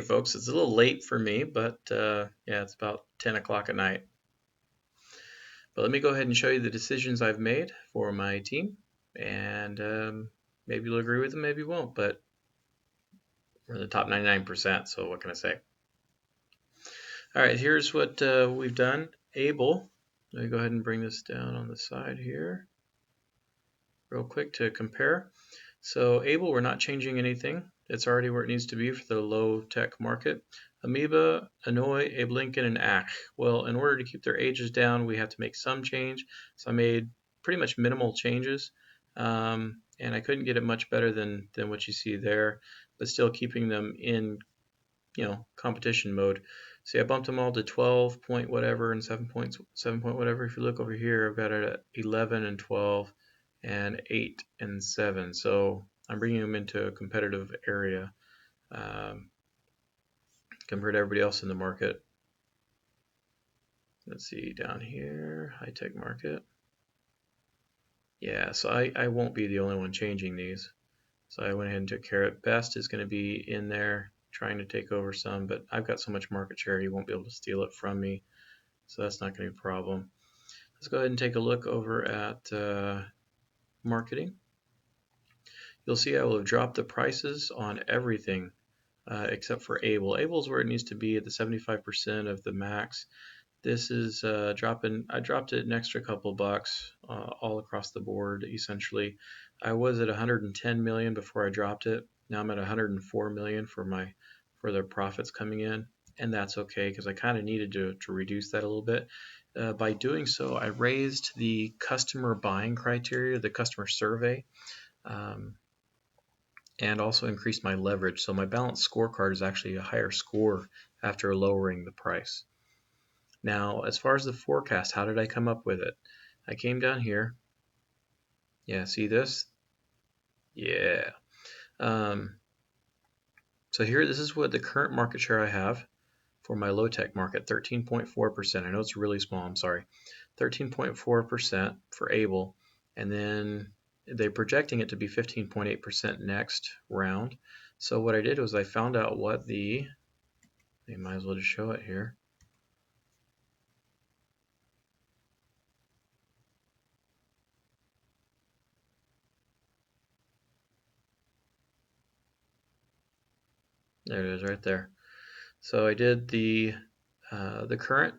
folks, it's a little late for me, but yeah, it's about 10 o'clock at night. But let me go ahead and show you the decisions I've made for my team, and maybe you'll agree with them, maybe you won't, but we're in the top 99%, so what can I say? All right, here's what we've done. Able, let me go ahead and bring this down on the side here real quick to compare. So Able, we're not changing anything. It's already where it needs to be for the low tech market. Amoeba, Annoy, Abe Lincoln, and Ach. Well, in order to keep their ages down, we have to make some change. So I made pretty much minimal changes. And I couldn't get it much better than what you see there, but still keeping them in, competition mode. See, I bumped them all to 12 point whatever and 7 point whatever. If you look over here, I've got it at 11 and 12 and 8 and 7. So I'm bringing them into a competitive area compared to everybody else in the market. Let's see down here, high tech market. Yeah, so I won't be the only one changing these. So I went ahead and took care of it. Best is going to be in there trying to take over some, but I've got so much market share, you won't be able to steal it from me. So that's not going to be a problem. Let's go ahead and take a look over at marketing. You'll see I will have dropped the prices on everything except for Able. Able is where it needs to be at the 75% of the max. This is dropping. I dropped it an extra couple bucks all across the board. Essentially, I was at 110 million before I dropped it. Now I'm at 104 million for the profits coming in, and that's okay because I kind of needed to reduce that a little bit. By doing so, I raised the customer buying criteria, the customer survey, and also increased my leverage. So my balanced scorecard is actually a higher score after lowering the price. Now, as far as the forecast, how did I come up with it? I came down here. Yeah, see this? Yeah. So here, this is what the current market share I have for my low-tech market, 13.4%. I know it's really small, I'm sorry. 13.4% for Able, and then they're projecting it to be 15.8% next round. So what I did was I found out what I might as well just show it here. There it is right there. So I did the current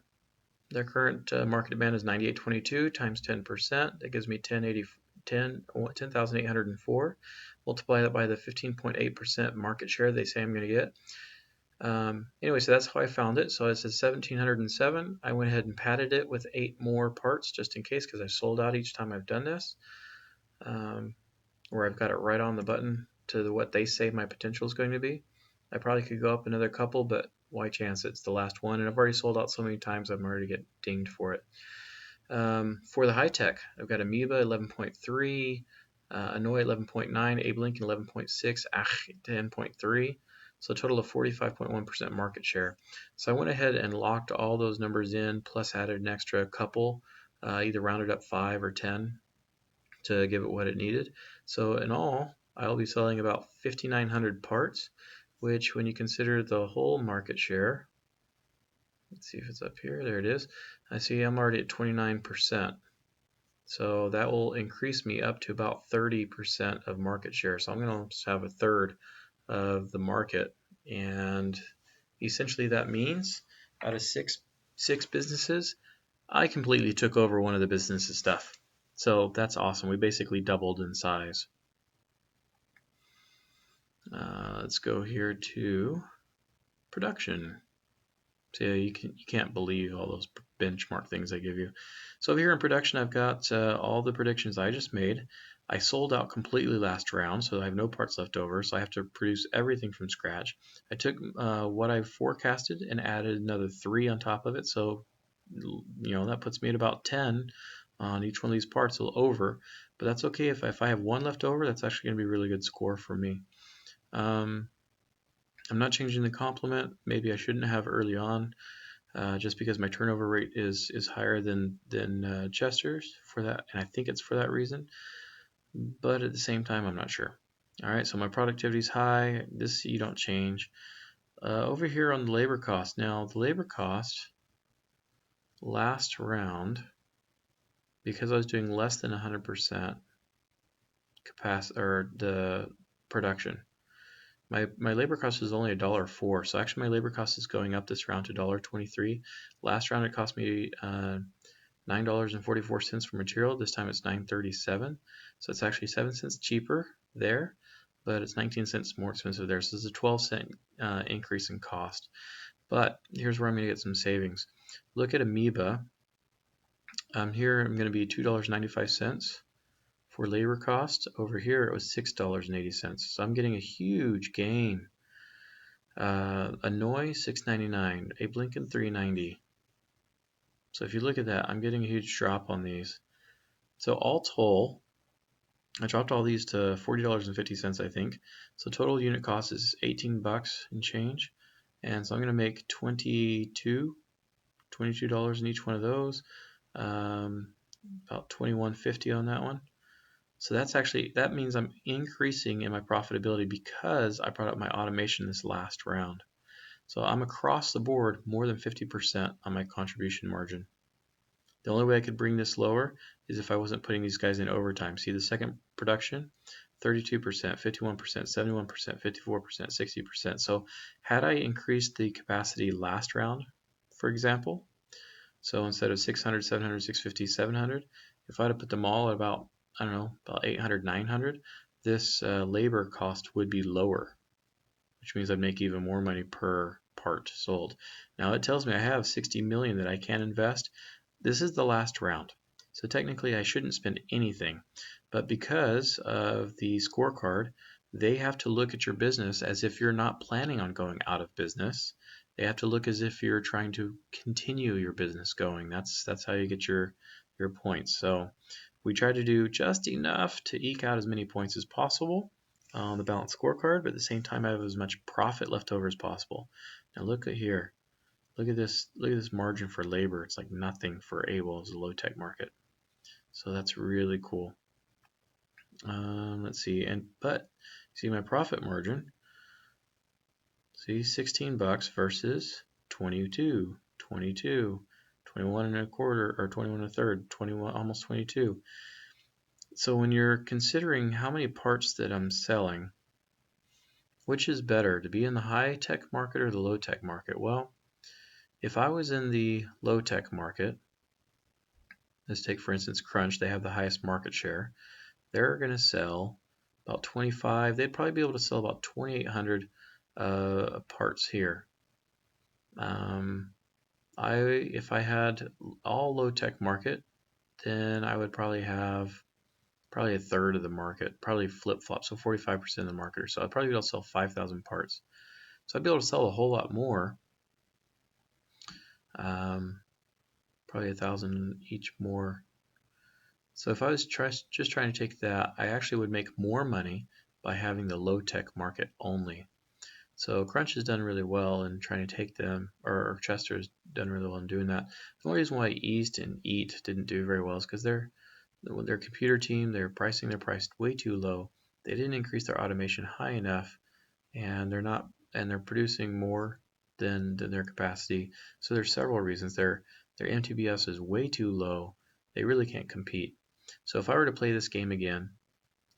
market demand is 98.22 times 10%. That gives me 10,804. Multiply that by the 15.8% market share they say I'm going to get. Anyway, so that's how I found it. So it says 1,707. I went ahead and padded it with 8 more parts just in case because I sold out each time I've done this. Where I've got it right on the button to what they say my potential is going to be. I probably could go up another couple, but why chance it? It's the last one, and I've already sold out so many times I'm already get dinged for it. For the high tech, I've got Amoeba 11.3, Annoy 11.9, Abe Lincoln 11.6, Ach 10.3, so a total of 45.1% market share. So I went ahead and locked all those numbers in, plus added an extra couple, either rounded up 5 or 10 to give it what it needed. So in all, I'll be selling about 5,900 parts, which when you consider the whole market share, let's see if it's up here, there it is. I see I'm already at 29%. So that will increase me up to about 30% of market share. So I'm going to have a third of the market. And essentially that means out of six businesses, I completely took over one of the business's stuff. So that's awesome. We basically doubled in size. Let's go here to production. So you can't believe all those benchmark things I give you. So over here in production, I've got all the predictions I just made. I sold out completely last round, so I have no parts left over, so I have to produce everything from scratch. I took what I forecasted and added another 3 on top of it, so that puts me at about 10 on each one of these parts, a little over, but that's okay. If I have 1 left over, that's actually going to be a really good score for me. I'm not changing the complement. Maybe I shouldn't have early on, just because my turnover rate is higher than Chester's for that, and I think it's for that reason. But at the same time, I'm not sure. All right, so my productivity is high. This you don't change. Over here on the labor cost. Now, the labor cost last round, because I was doing less than 100% capacity or the production, my labor cost is only $1.04. So actually, my labor cost is going up this round to $1.23. Last round, it cost me $9.44 for material. This time it's $9.37. So it's actually 7 cents cheaper there, but it's 19 cents more expensive there. So it's a 12-cent increase in cost. But here's where I'm going to get some savings. Look at Amoeba. Here I'm going to be $2.95 for labor cost. Over here it was $6.80. So I'm getting a huge gain. Annoy $6.99, a Blinken $3.90. So if you look at that, I'm getting a huge drop on these. So all total, I dropped all these to $40.50, I think. So total unit cost is 18 bucks and change. And so I'm going to make $22 in each one of those. About $21.50 on that one. So that means I'm increasing in my profitability because I brought up my automation this last round. So I'm across the board more than 50% on my contribution margin. The only way I could bring this lower is if I wasn't putting these guys in overtime. See the second production, 32%, 51%, 71%, 54%, 60%. So had I increased the capacity last round, for example, so instead of 600, 700, 650, 700, if I'd have put them all at about, I don't know, about 800, 900, this labor cost would be lower, which means I'd make even more money per part sold. Now it tells me I have 60 million that I can invest. This is the last round, so technically I shouldn't spend anything, but because of the scorecard, they have to look at your business as if you're not planning on going out of business. They have to look as if you're trying to continue your business going. That's how you get your points. So we try to do just enough to eke out as many points as possible on the balanced scorecard, but at the same time I have as much profit left over as possible. Now look at here. Look at this margin for labor. It's like nothing for Able as a low-tech market. So that's really cool. Let's see, but see my profit margin. See, 16 bucks versus 22, 22, 21 and a quarter, or 21 and a third, 21, almost 22. So when you're considering how many parts that I'm selling, which is better, to be in the high-tech market or the low-tech market? Well, if I was in the low-tech market, let's take for instance Crunch, they have the highest market share. They're going to sell about 25, they'd probably be able to sell about 2,800 parts here. If I had all low-tech market, then I would probably have a third of the market, probably flip-flop, so 45% of the market or so. I'd probably be able to sell 5,000 parts. So I'd be able to sell a whole lot more. Probably 1,000 each more. So if I was just trying to take that, I actually would make more money by having the low-tech market only. So Crunch has done really well in trying to take them, or Chester has done really well in doing that. The only reason why East and Eat didn't do very well is because their computer team, they're priced way too low. They didn't increase their automation high enough, and they're producing more than their capacity. So there's several reasons. Their MTBS is way too low. They really can't compete. So if I were to play this game again,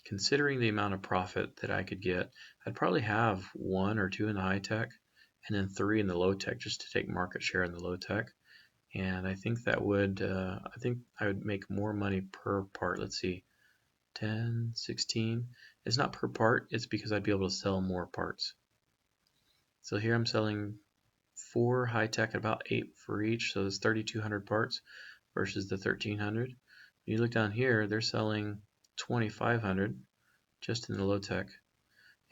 considering the amount of profit that I could get, I'd probably have 1 or 2 in the high tech and then 3 in the low tech just to take market share in the low tech. And I think that would, I would make more money per part. Let's see, 10, 16. It's not per part, it's because I'd be able to sell more parts. So here I'm selling 4 high tech at about 8 for each, so it's 3,200 parts versus the 1,300. You look down here, they're selling 2,500 just in the low tech,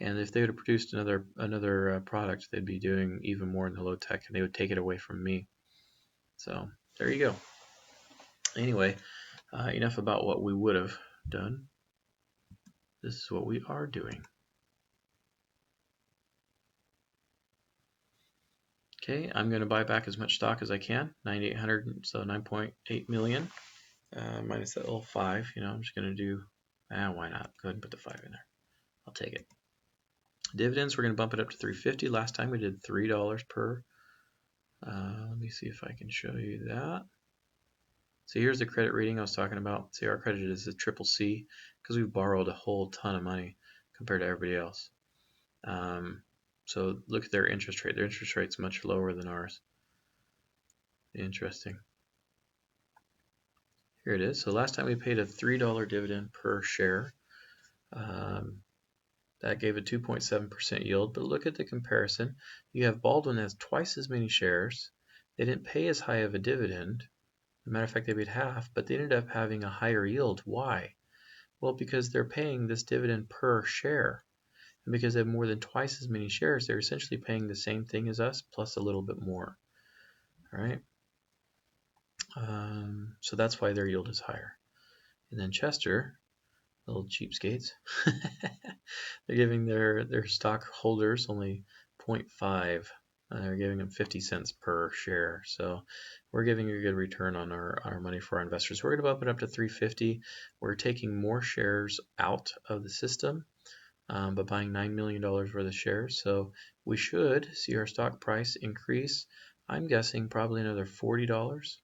and if they would have produced another product, they'd be doing even more in the low tech, and they would take it away from me. So there you go. Anyway, enough about what we would have done. This is what we are doing. Okay, I'm going to buy back as much stock as I can, 9,800, so 9.8 million, minus that little 5. I'm just going to do, why not? Go ahead and put the 5 in there. I'll take it. Dividends, we're going to bump it up to $3.50. Last time we did $3 per. Let me see if I can show you that. So here's the credit rating I was talking about. See, our credit is a triple C because we've borrowed a whole ton of money compared to everybody else. So look at their interest rate. Their interest rate's much lower than ours. Interesting. Here it is. So last time we paid a $3 dividend per share. That gave a 2.7% yield, but look at the comparison. You have Baldwin has twice as many shares. They didn't pay as high of a dividend. As a matter of fact, they paid half, but they ended up having a higher yield. Why? Well, because they're paying this dividend per share. And because they have more than twice as many shares, they're essentially paying the same thing as us, plus a little bit more. All right. So that's why their yield is higher. And then Chester, little cheapskates, they're giving their stockholders only 0.5. They're giving them 50 cents per share. So we're giving a good return on our money for our investors. We're going to bump it up to 350. We're taking more shares out of the system, but buying $9 million worth of shares. So we should see our stock price increase. I'm guessing probably another $40.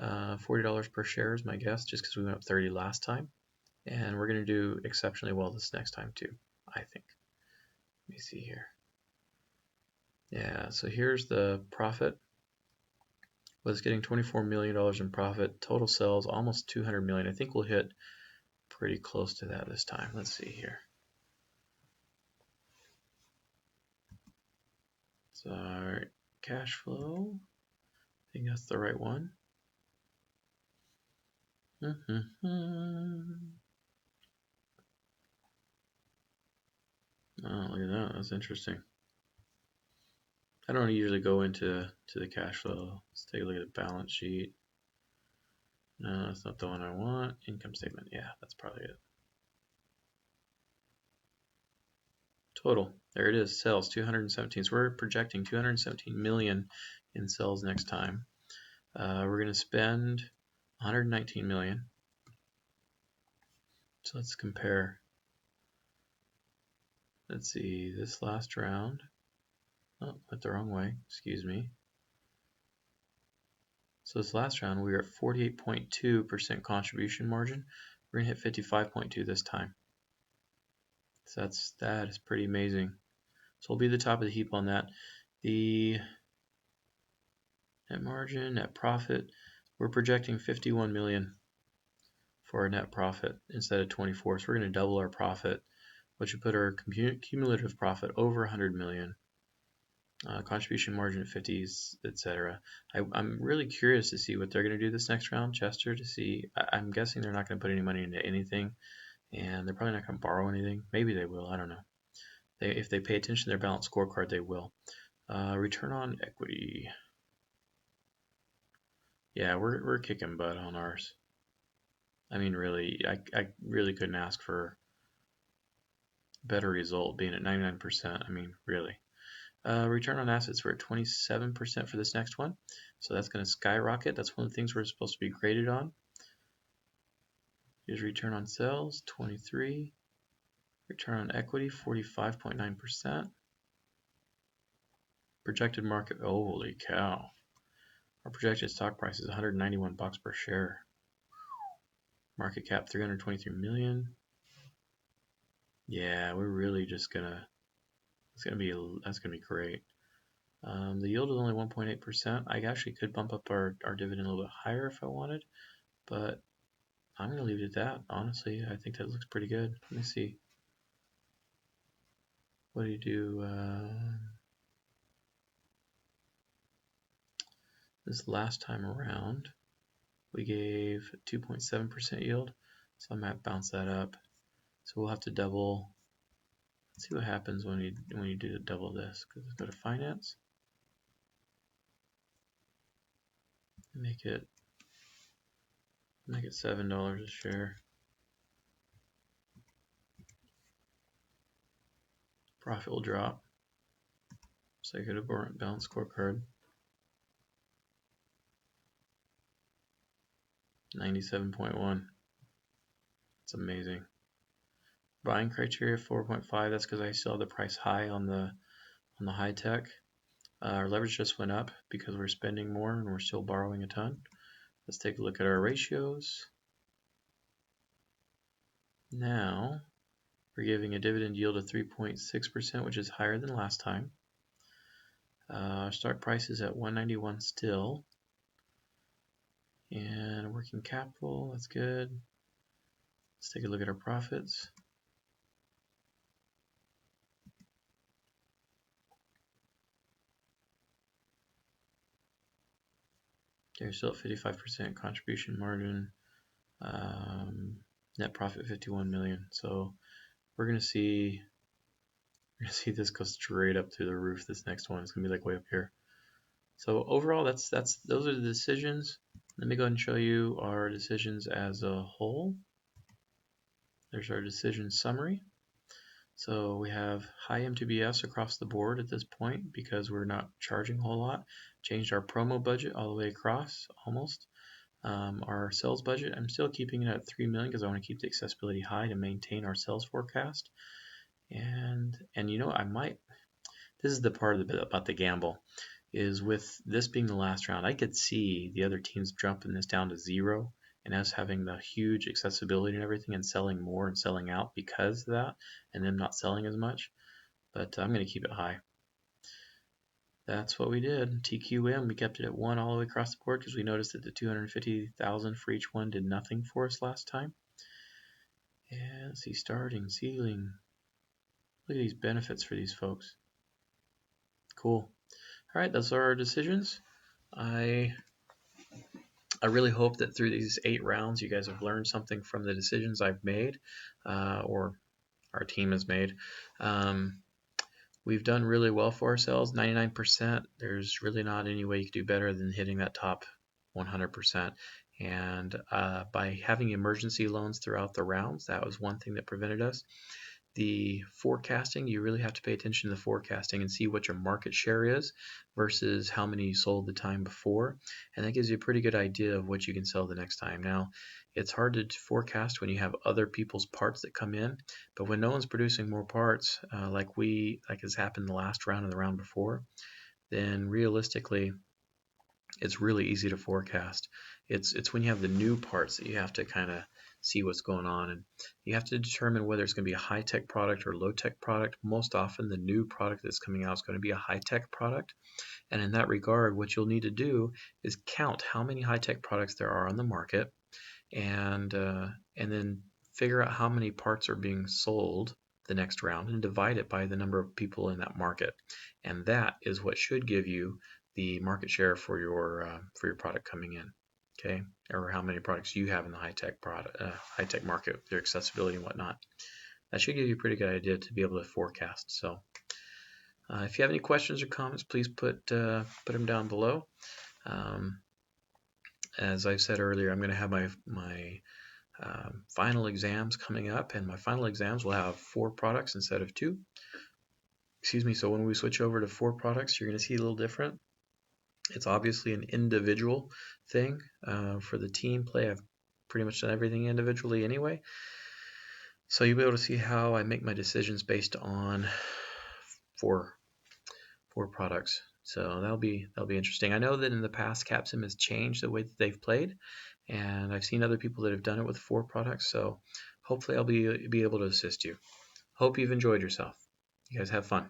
$40 per share is my guess, just because we went up 30 last time. And we're going to do exceptionally well this next time too, I think. Let me see here. Yeah, so here's the profit. Was getting $24 million in profit. Total sales almost $200 million. I think we'll hit pretty close to that this time. Let's see here. So our cash flow. I think that's the right one. Oh, look at that. That's interesting. I don't usually go into the cash flow. Let's take a look at the balance sheet. No, that's not the one I want. Income statement. Yeah, that's probably it. Total. There it is. Sales 217. So we're projecting 217 million in sales next time. We're going to spend 119 million. So let's compare. Let's see, this last round. Oh, went the wrong way. Excuse me. So this last round, we were at 48.2% contribution margin. We're going to hit 55.2 this time. So that is pretty amazing. So we'll be the top of the heap on that. The net margin, net profit, we're projecting 51 million for our net profit instead of 24. So we're going to double our profit, which would put our cumulative profit over 100 million. Contribution margin at 50s, etc. I'm really curious to see what they're going to do this next round, Chester, to see. I'm guessing they're not going to put any money into anything, and they're probably not going to borrow anything. Maybe they will. I don't know. If they pay attention to their balanced scorecard, they will. Return on equity. Yeah, we're kicking butt on ours. I mean, really, I really couldn't ask for a better result being at 99%. I mean, really. Return on assets, we're at 27% for this next one. So that's going to skyrocket. That's one of the things we're supposed to be graded on. Here's return on sales, 23. Return on equity, 45.9%. Projected market, holy cow. Our projected stock price is 191 bucks per share. Market cap, 323 million. Yeah, we're really just gonna, that's gonna be great. The yield is only 1.8%. I actually could bump up our dividend a little bit higher if I wanted, but I'm going to leave it at that. Honestly, I think that looks pretty good. Let me see. What do you do? This last time around, we gave 2.7% yield, so I might bounce that up. So we'll have to double. Let's see what happens when you do double this. Let's go to finance. Make it $7 a share. Profit will drop. So I go to balance scorecard. 97.1. It's amazing. Buying criteria 4.5. That's because I still have the price high on the high tech. Our leverage just went up because we're spending more and we're still borrowing a ton. Let's take a look at our ratios. Now we're giving a dividend yield of 3.6%, which is higher than last time. Our start price is at 191 still. And working capital, that's good. Let's take a look at our profits. They're still at 55% contribution margin. Net profit 51 million. So we're gonna see this go straight up through the roof. This next one is gonna be like way up here. So overall, those are the decisions. Let me go ahead and show you our decisions as a whole. There's our decision summary. So we have high MTBS across the board at this point because we're not charging a whole lot. Changed our promo budget all the way across almost. Our sales budget, I'm still keeping it at 3 million because I want to keep the accessibility high to maintain our sales forecast. And you know, this is the part of about the gamble, is with this being the last round, I could see the other teams jumping this down to 0 and us having the huge accessibility and everything and selling more and selling out because of that, and them not selling as much. But I'm going to keep it high. That's what we did. TQM, we kept it at 1 all the way across the board because we noticed that the 250,000 for each one did nothing for us last time. And let's see, starting, ceiling. Look at these benefits for these folks. Cool. All right, those are our decisions. I really hope that through these 8 rounds, you guys have learned something from the decisions I've made, or our team has made. We've done really well for ourselves, 99%. There's really not any way you could do better than hitting that top 100%. And by having emergency loans throughout the rounds, that was one thing that prevented us. The forecasting, you really have to pay attention to the forecasting and see what your market share is versus how many you sold the time before. And that gives you a pretty good idea of what you can sell the next time. Now, it's hard to forecast when you have other people's parts that come in, but when no one's producing more parts, like has happened the last round and the round before, then realistically, it's really easy to forecast. It's when you have the new parts that you have to kind of see what's going on, and you have to determine whether it's going to be a high-tech product or low-tech product. Most often the new product that's coming out is going to be a high-tech product, and in that regard what you'll need to do is count how many high-tech products there are on the market, and then figure out how many parts are being sold the next round and divide it by the number of people in that market, and that is what should give you the market share for your product coming in, okay, or how many products you have in the high tech market, their accessibility and whatnot. That should give you a pretty good idea to be able to forecast. So if you have any questions or comments, please put them down below. As I said earlier, I'm going to have my final exams coming up, and my final exams will have 4 products instead of 2. Excuse me. So when we switch over to 4 products, you're going to see a little different. It's obviously an individual thing. For the team play, I've pretty much done everything individually anyway. So you'll be able to see how I make my decisions based on 4 products. So that'll be interesting. I know that in the past CapSim has changed the way that they've played, and I've seen other people that have done it with 4 products. So hopefully I'll be able to assist you. Hope you've enjoyed yourself. You guys have fun.